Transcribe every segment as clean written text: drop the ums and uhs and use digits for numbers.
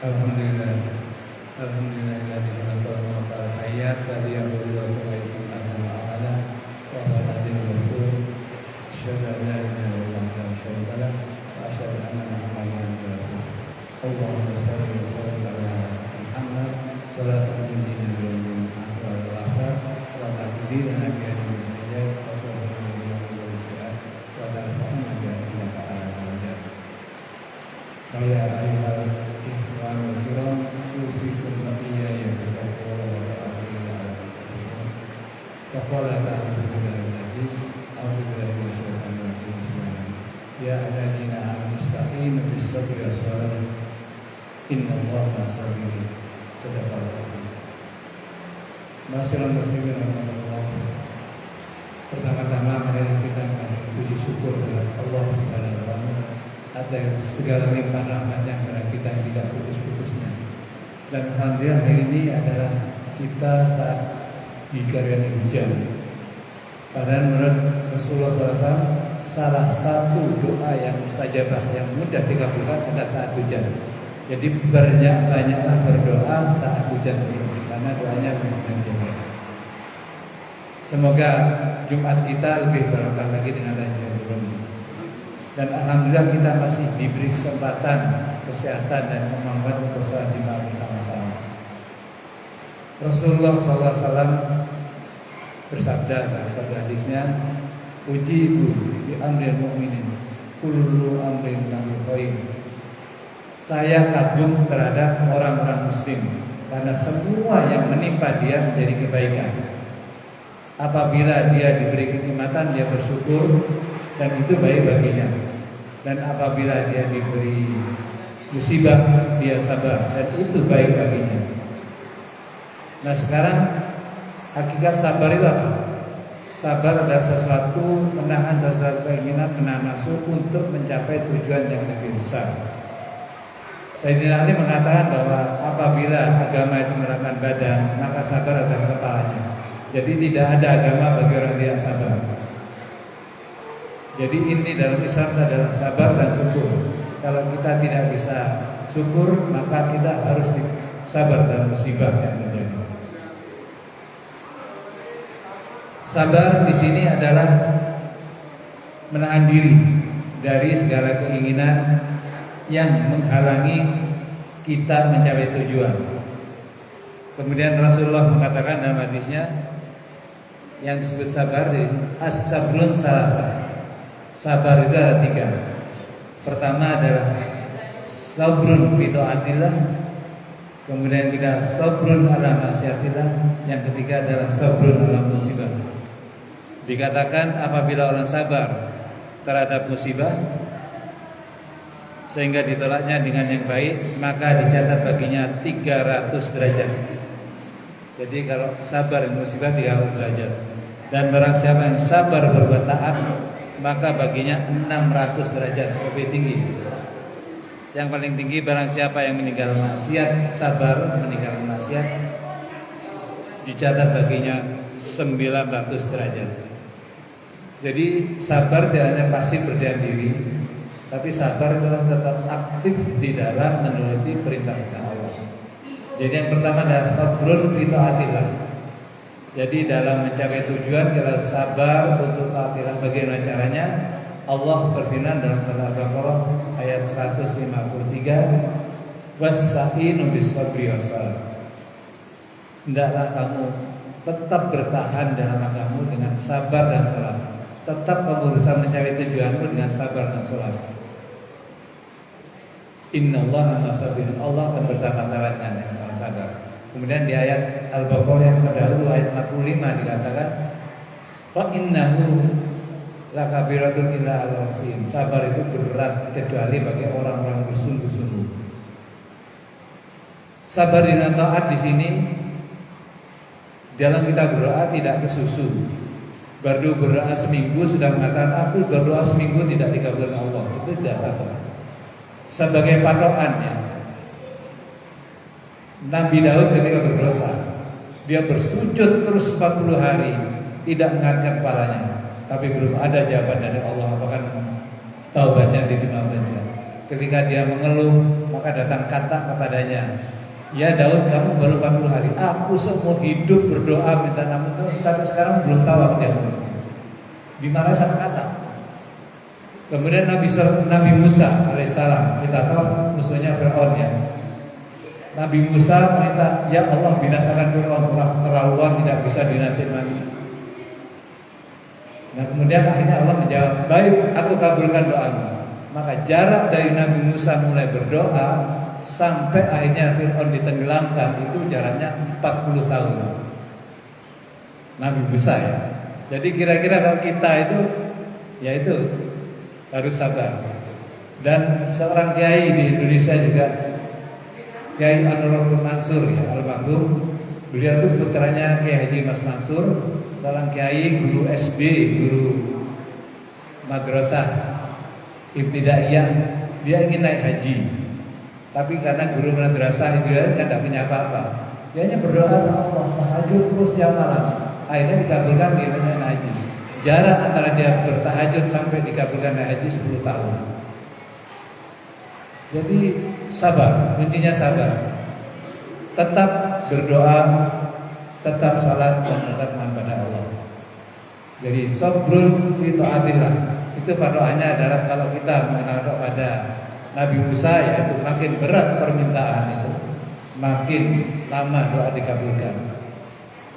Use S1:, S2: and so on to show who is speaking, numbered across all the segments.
S1: Alhamdulillah, alhamdulillahilladzi khalaqal mauta wal hayata liyabluwakum ayyukum ahsanu amala wa huwal azizul ghafur. Asyhadu an la ilaha illallah wa asyhadu anna Muhammadan rasulullah. Allahumma shalli wa sallim ala Muhammad salatan tunjina biha ahwal al-akhirah wa taqdirana biha min al-hijab wa tuhina biha min al-sayyi'at wa tarfa'na biha ila ta'ala al-jannah. Ya ayyuhal Al-Kiram usikum baqiyya bertakwa wa ta'ala. Faqala ta'ala al-aziz a'udzu billahi minasyaitonir rajim. Ya ayyuhallazina amanu ista'inu bis-sabri was-salah. Innallaha ma'as-sabirin. Sadaqallahu. Masyaallah muslimin rahimakumullah. Pertama-tama mari kita mengucap syukur kepada Allah Subhanahu wa taala atas segala limpahan rahmat-Nya kepada kita yang tidak putus-putusnya. Dan alhamdulillah hari ini adalah kita saat dikaruniai hujan. Padahal menurut Rasulullah SAW salah satu doa yang mustajabah yang mudah dikabulkan adalah saat hujan. Jadi banyaklah berdoa saat hujan ini karena doanya menjadi. Semoga Jumat kita lebih barokah lagi dengan adanya bulan ini. Dan alhamdulillah kita masih diberi kesempatan, kesehatan dan kemampuan untuk sholat Jumat bersama-sama. Rasulullah SAW bersabda dalam sabda hadisnya, "Ujibu bi amril mu'minin kullu amrin lahu khair." Saya kagum terhadap orang-orang muslim karena semua yang menimpa dia menjadi kebaikan. Apabila dia diberi kenikmatan, dia bersyukur dan itu baik baginya. Dan apabila dia diberi musibah, dia sabar dan itu baik baginya. Nah sekarang hakikat sabar itu apa? Sabar adalah sesuatu menahan sesuatu keinginan, menahan nafsu untuk mencapai tujuan yang lebih besar. Sayyidina Ali mengatakan bahwa apabila apabila agama itu merupakan badan, maka sabar adalah kepalanya. Jadi tidak ada agama bagi orang tidak sabar. Jadi inti dalam Islam adalah sabar dan syukur. Kalau kita tidak bisa syukur, maka kita harus sabar dalam musibah yang terjadi. Sabar di sini adalah menahan diri dari segala keinginan yang menghalangi kita mencapai tujuan. Kemudian Rasulullah mengatakan dalam hadisnya yang disebut sabar, as-sabrun salasa. Sabar itu ada 3. Pertama adalah sabrun fi taatillah, kemudian kita sabrun ala maksiatillah, yang ketiga adalah sabrun ala musibah. Dikatakan apabila orang sabar terhadap musibah sehingga ditolaknya dengan yang baik, maka dicatat baginya 300 derajat. Jadi kalau sabar dan musibah 300 derajat. Dan barang siapa yang sabar berbuat taat, maka baginya 600 derajat, lebih tinggi. Yang paling tinggi barang siapa yang meninggal maksiat, sabar meninggalkan maksiat, dicatat baginya 900 derajat. Jadi sabar tidak hanya pasif berdiam diri, tapi sabar adalah tetap aktif di dalam menuruti perintah Allah. Jadi yang pertama adalah sabrun fi taatillah. Jadi dalam mencapai tujuan kita sabar untuk taatillah. Bagaimana caranya? Allah berfirman dalam surah Al-Baqarah ayat 153, "Wasta'inu bis-sabri was-salah." Hendaklah kamu tetap bertahan dalam agamamu dengan sabar dan salat. Tetap kamu berusaha mencapai tujuanmu dengan sabar dan salat. Innallaha ma'as-sabirin. Allah akan bersama-sama dengan yang sabar. Kemudian di ayat Al-Baqarah yang terdahulu ayat 45 dikatakan, "Fa innahu lakabiratun illa al-muhsin." Sabar itu berat kecuali bagi orang-orang bersungguh-sungguh. Sabar dengan taat di sini dalam kita berdoa tidak kesusu. Baru berdoa seminggu sudah mengatakan aku berdoa seminggu tidak dikabulkan Allah. Itu tidak sabar. Sebagai patokannya, Nabi Daud ketika berdosa, dia bersujud terus 40 hari tidak mengangkat kepalanya, tapi belum ada jawaban dari Allah apakah taubatnya diterima atau tidak. Ketika dia mengeluh, maka datang kata kepadanya, "Ya Daud, kamu baru 40 hari. Aku seumur hidup berdoa minta ampun sampai sekarang belum tahu apa dia mau." Dimarahi satu kata. Kemudian Nabi Musa alaihissalam, kita tahu musuhnya Fir'aun ya. Nabi Musa minta, "Ya Allah, binasakan Fir'aun, telah terlaluan, tidak bisa dinasihati." Nah kemudian akhirnya Allah menjawab, "Baik, aku kabulkan doamu." Maka jarak dari Nabi Musa mulai berdoa sampai akhirnya Fir'aun ditenggelamkan itu jaraknya 40 tahun. Nabi Musa ya. Jadi kira-kira kalau kita itu, ya itu harus sabar. Dan seorang kiai di Indonesia juga, Kiai Anwarul Mansur ya, almarhum. Beliau itu putranya Kiai Haji Mas Mansur, seorang kiai, guru SD, guru madrasah ibtidaiyah. Dia ingin naik haji, tapi karena guru madrasah itu dia tidak punya apa-apa. Dia hanya berdoa sama Allah, tahajud terus tiap malam. Akhirnya dikabulkan dia naik haji. Jarak antara dia bertahajud sampai dikabulkan naik haji 10 tahun. Jadi sabar, intinya sabar. Tetap berdoa, tetap salat dan tetap kepada Allah. Jadi sabrun fi taatillah. Itu doanya adalah kalau kita mengenal kepada Nabi Musa, yaitu makin berat permintaan itu, makin lama doa dikabulkan.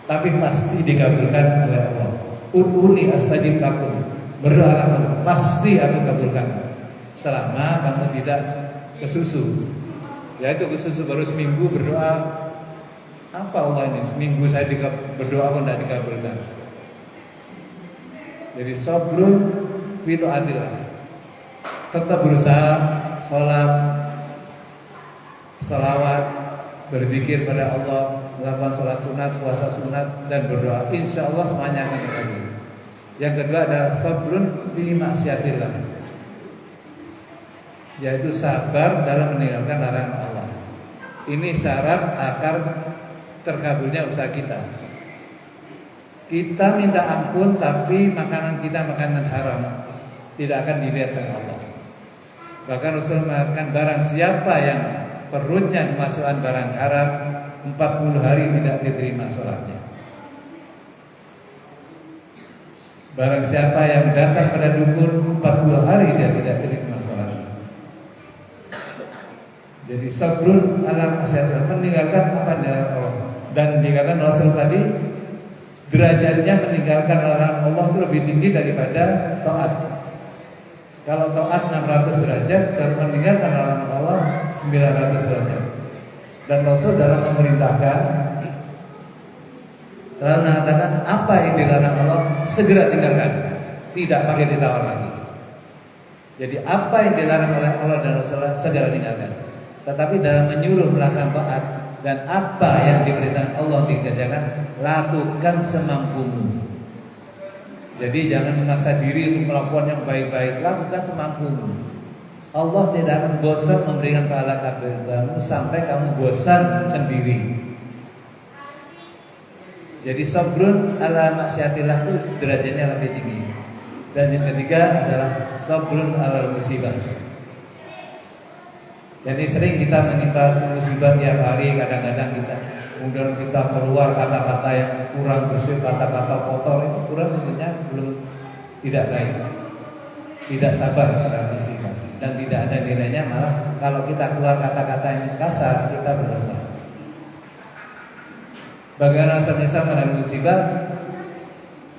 S1: Tapi pasti dikabulkan oleh Allah. Ud'uni astajib lakum. Berdoalah, pasti aku kabulkan. Selama kamu tidak kesusu. Yaitu kesusu baru seminggu berdoa. Apa Allah ini? Seminggu saya berdoa pun tidak dikabulkan. Jadi sabrun fi taatillah. Tetap berusaha sholat, salawat, berzikir pada Allah, melakukan sholat sunat, puasa sunat, dan berdoa. Insya Allah semuanya akan terjadi. Yang kedua adalah sabrun fi maksiatillah, yaitu sabar dalam meninggalkan larangan Allah. Ini syarat agar terkabulnya usaha kita. Kita minta ampun tapi makanan kita makanan haram, tidak akan dilihat sama Allah. Bahkan Rasul mengatakan barang siapa yang perutnya kemasukan barang haram 40 hari tidak diterima sholatnya. Barang siapa yang datang pada dukun 40 hari dia tidak terima sholatnya. Jadi sabrun ala maksiat, meninggalkan apa dari Allah. Dan dikatakan Rasul tadi derajatnya meninggalkan larangan Allah itu lebih tinggi daripada taat. Kalau taat 600 derajat, kalau meninggalkan larangan Allah 900 derajat. Dan Rasul dalam memerintahkan selalu mengatakan apa yang dilarang Allah segera tinggalkan, tidak pakai ditawar lagi. Jadi apa yang dilarang oleh Allah dan Rasulullah segera tinggalkan. Tetapi dalam menyuruh melaksanakan taat dan apa yang diperintahkan Allah dikerjakan, lakukan semampumu. Jadi jangan memaksa diri untuk melakukan yang baik-baik, lakukan semampumu. Allah tidak akan bosan memberikan pahala kebaikanmu sampai kamu bosan sendiri. Jadi sabrun ala maksiatillah itu derajatnya lebih tinggi. Dan yang ketiga adalah sabrun ala musibah. Jadi sering kita menimpa musibah tiap hari, kadang-kadang kemudian kita keluar kata-kata yang kurang bersih, kata-kata kotor, itu kurang sebenarnya belum tidak baik, tidak sabar pada musibah, dan tidak ada nilainya. Malah kalau kita keluar kata-kata yang kasar, kita berdosa. Bagaimana rasanya menghadapi musibah?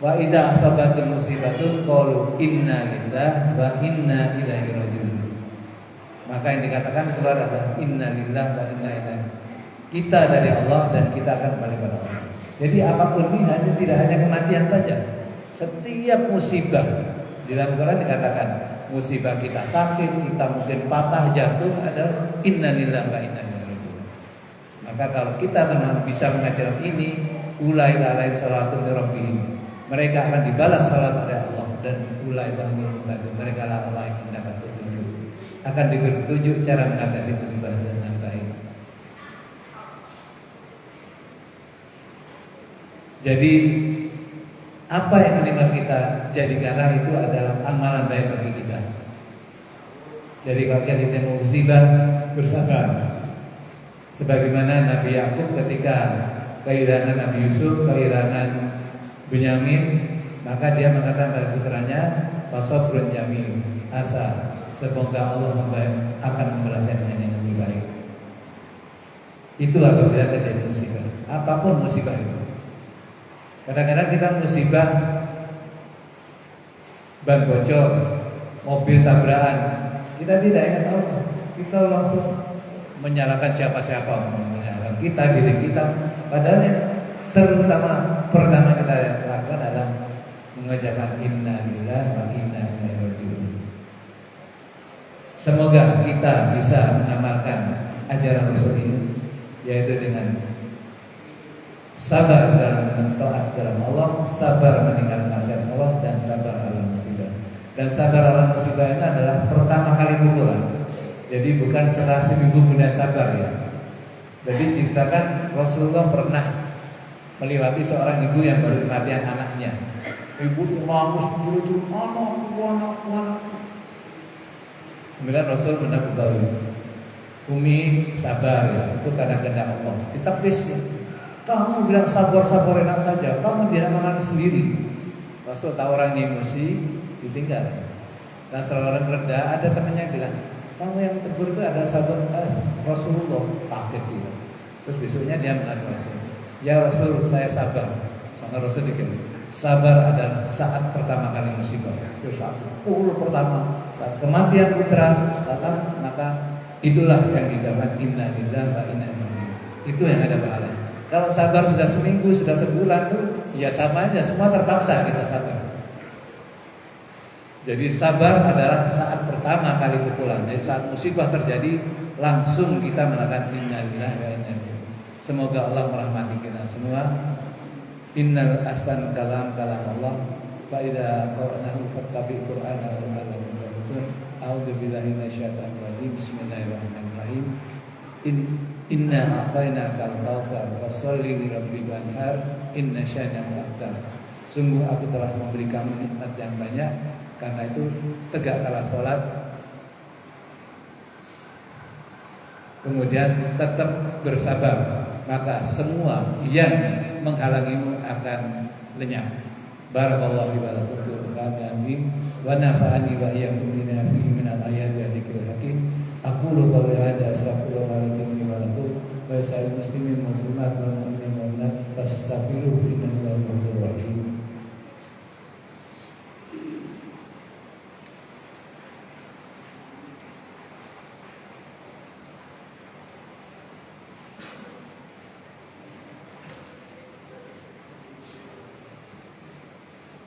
S1: Wa idza asabatul musibatu qalu inna lillahi wa inna ilaihi raji'un. Maka yang dikatakan keluar adalah inna lillahi wa inna ilaihi. Kita dari Allah dan kita akan kembali kepada Allah. Jadi apapun ini tidak hanya kematian saja. Setiap musibah di dalam Quran dikatakan musibah kita sakit, kita mungkin patah jatuh adalah inna lillahi wa inna ilaihi raji'un. Maka kalau kita memang bisa mengajarkan ini, ulai alaihim salatun rabbihim, mereka akan dibalas salat oleh Allah, dan ulai bahmul muhtadun, mereka lah Allah yang mendapat petunjuk, akan diberi petunjuk cara mengatasi musibah dengan baik. Jadi apa yang menimpa kita jadikanlah itu adalah amalan baik bagi kita. Jadi kalau kita ditimpa musibah, bersabar. Sebagaimana Nabi Yakub ketika kehilangan Nabi Yusuf, kehilangan Bunyamin, maka dia mengatakan pada putranya, fasabrun jamil, asa semoga Allah akan membalasnya dengan yang lebih baik. Itulah apabila terjadi musibah, apapun musibah itu. Kadang-kadang kita musibah ban bocor, mobil tabrakan, kita tidak ingat Allah, kita langsung menyalahkan siapa-siapa, menyalahkan kita, diri kita. Padahal yang pertama kita lakukan adalah mengucapkan inna lillahi wa inna ilaihi raji'un. Semoga kita bisa mengamalkan ajaran Rasul ini, yaitu dengan sabar dalam taat dalam Allah, sabar meninggalkan maksiat Allah, dan sabar dalam musibah. Dan sabar dalam musibah ini adalah pertama kali pukulan. Jadi bukan setelah seminggu kemudian sabar ya. Jadi ceritakan Rasulullah pernah melewati seorang ibu yang baru kematian anaknya. Ibu menangis begitu, anak. Kemudian Rasul menakutkan, Umi sabar ya, itu karena kehendak Allah. Ditepis ya. Kamu bilang sabar enak saja, kamu tidak mengalami sendiri. Rasul tahu orang emosi, ditinggal. Dan seorang reda, ada temannya bilang, kamu yang tegur itu adalah sahabat Rasulullah. Takut dia. Terus besoknya dia mengatakan Rasul, ya Rasul, saya sabar. Sama Rasul dikit, sabar adalah saat pertama kali musibah. Itu saat pertama, saat kematian putra, maka itulah yang didapat inna lillahi wa inna ilaihi raji'un. Itu yang ada pahala. Kalau sabar sudah seminggu, sudah sebulan tuh, ya sama aja, semua terpaksa kita sabar. Jadi sabar adalah saat pertama kali pukulan. Jadi saat musibah terjadi, langsung kita melakukan inna lillahi wa inna ilaihi raji'un. Semoga Allah merahmati kita semua. Innal ahsan kalam Allah. Fa idza qara'nahu fattabi' qur'ana wa a'udzu billahi minasyaitonir rajim. Bismillahirrahmanirrahim. Inna a'tainaka al-kautsar fasholli li rabbika wanhar inna syani'aka abtar. Sungguh aku telah memberi kamu nikmat yang banyak, karena itu tegaklah salat, kemudian tetap bersabar, maka semua yang menghalangimu akan lenyap. Barakallahu li wa lakum fil Qur'an wa nafa'ani wa iyyakum bima fihi min al-ayati wa dzikril hakim. Aqulu qawli hadza astaghfirullahaladzim wa lakum wa lisa'il muslimin wal muslimat wal mu'minin wal mu'minat fastaghfiruhu innahu ghafurur rahim.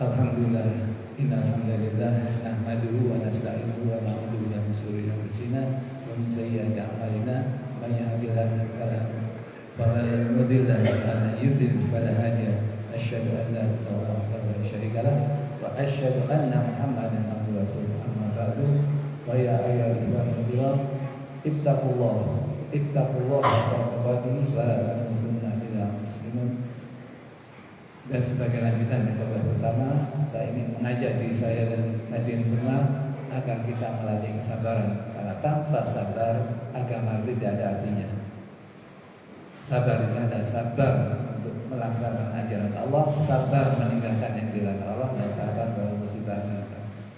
S1: Alhamdulillah, innal hamdalillah nahmaduhu wa nasta'inuhu wa na'udzu billahi min shururi anfusina wa min sayyiati a'malina. May yahdihillahu fala mudilla lahu wa man yudlil fala hadiya lahu. Asyhadu an la ilaha illallah wa syarika lah wa asyhadu anna Muhammadan abduhu wa rasuluh. Amma ba'du, wa ya ayyuhal kiram ittaqullaha haqqa tuqatih wa la tamutunna illa muslimun. Dan sebagai lanjutan yang pertama, saya ingin mengajak diri saya dan hadirin semua agar kita melatih kesabaran, karena tanpa sabar agama itu tidak ada artinya. Sabar itu adalah sabar untuk melaksanakan ajaran Allah, sabar meninggalkan yang dilarang Allah, dan sabar dalam musibah.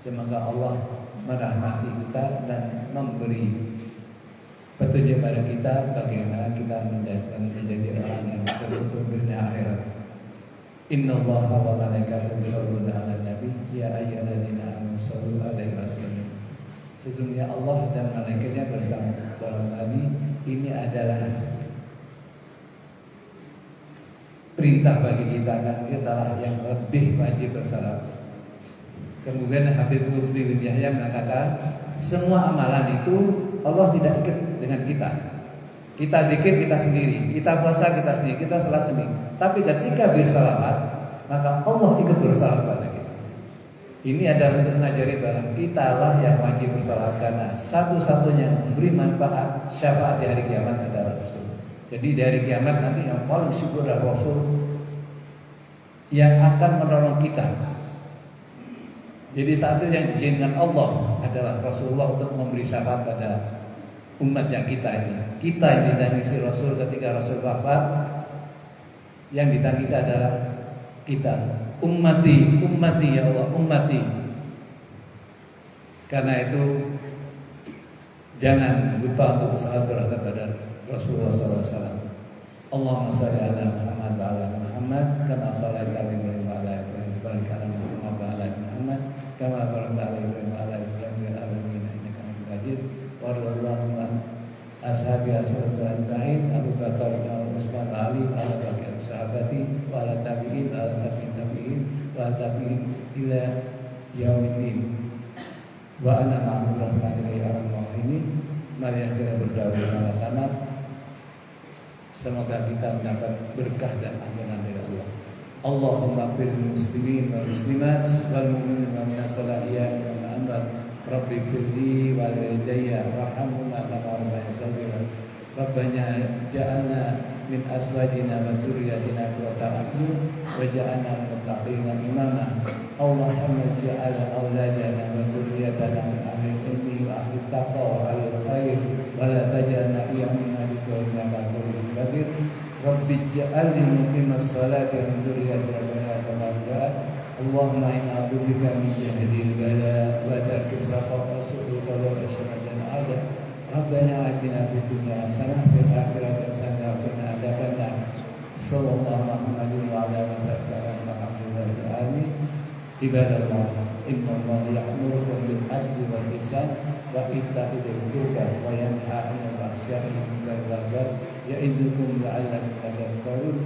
S1: Semoga Allah merahmati kita dan memberi petunjuk pada kita bagaimana kita menjadi orang yang beruntung dunia akhirat. Innallaha wa malaikatahu yusholluna 'alan nabi ya ayyuhalladzina amanu shollu 'alaihi wa sallimu. Sesungguhnya Allah dan malaikatnya bersama Nabi. Ini adalah perintah bagi kita, kan kita lah yang lebih wajib bersalat. Kemudian Habib Mufti bin Yahya mengatakan semua amalan itu Allah tidak ikat dengan kita. Kita zikir kita sendiri, kita puasa kita sendiri, kita salat sendiri. Tapi ketika bersalawat, maka Allah ikut bersalawat pada kita. Ini adalah untuk mengajari bahwa kita lah yang wajib bersalawat, karena satu-satunya memberi manfaat syafaat di hari kiamat adalah Rasul. Jadi dari kiamat nanti yang paling syukur adalah Rasul yang akan menolong kita. Jadi saat itu yang diizinkan Allah adalah Rasulullah untuk memberi syafaat pada umat yang kita ini. Kita yang ditangisi Rasul ketika Rasul wafat, yang ditangisi adalah kita. Ummati ya Allah, ummati. Karena itu jangan lupa untuk bersalat kepada Rasulullah SAW. Allahumma shalli ala Muhammad wa ala Muhammad kama shallaita ala Ibrahim wa ala Ibrahim wa barik ala Muhammad wa ala Muhammad kama barakta ala Ibrahim wa ala Ibrahim fil alamin innaka Hamidum Majid. Warahmatullahi wabarakatuh. Ashabi Rasulullah Ibrahim, Abu Bakar, Utsman, Ali, ala baqiyat sahabati, wa ala tabi'in, ala tabi'in, wa ala tabi'in ila yaumiddin. Wa ana ma'amur rahmatullahi ya ini. Mari kita berdoa bersama-sama. Semoga kita mendapat berkah dan ampunan dari Allah. Allahumma fil muslimin wal muslimat wal mu'minin wal mu'minat salihiyat wal mu'minat. Rabbi firli walidayya warhamhuma kama rabbayani shaghira. Rabbana ja'alna min azwajina wa dzurriyyatina qurrata a'yun waj'alna lil muttaqina imama. Allahumma ja'al auladana wa dzurriyyatana min ahli ilmi wa ahli taqwa wa ahli khair wa la taj'alna iyamina innaka ghafurur rahim. Rabbi ja'alni muqimas sholati wa dzurriyyatina qurrata. Allahumma inna a'udzubika min jahdil bala wa tarkis safa wa su'il qada wa syarril ada. Rabbana atina fid dunya hasanah wa fil akhirati hasanah wa qina adzabannar. Sallallahu alaihi wa ala alihi wa sahbihi. Ibadallah, innallaha ya'murukum bil adli wal ihsan wa ita'i dzil qurba wa yanha 'anil fahsya'i wal munkari wal baghi ya'idukum la'allakum tadhakkarun.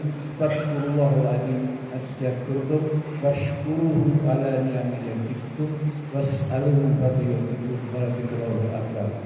S1: Fadhkurullahal 'azim astaghfirukum washkuruhu ala ni'amihi yazidkum was'aluhu fadhilatuhu wa dzikruhu akbar.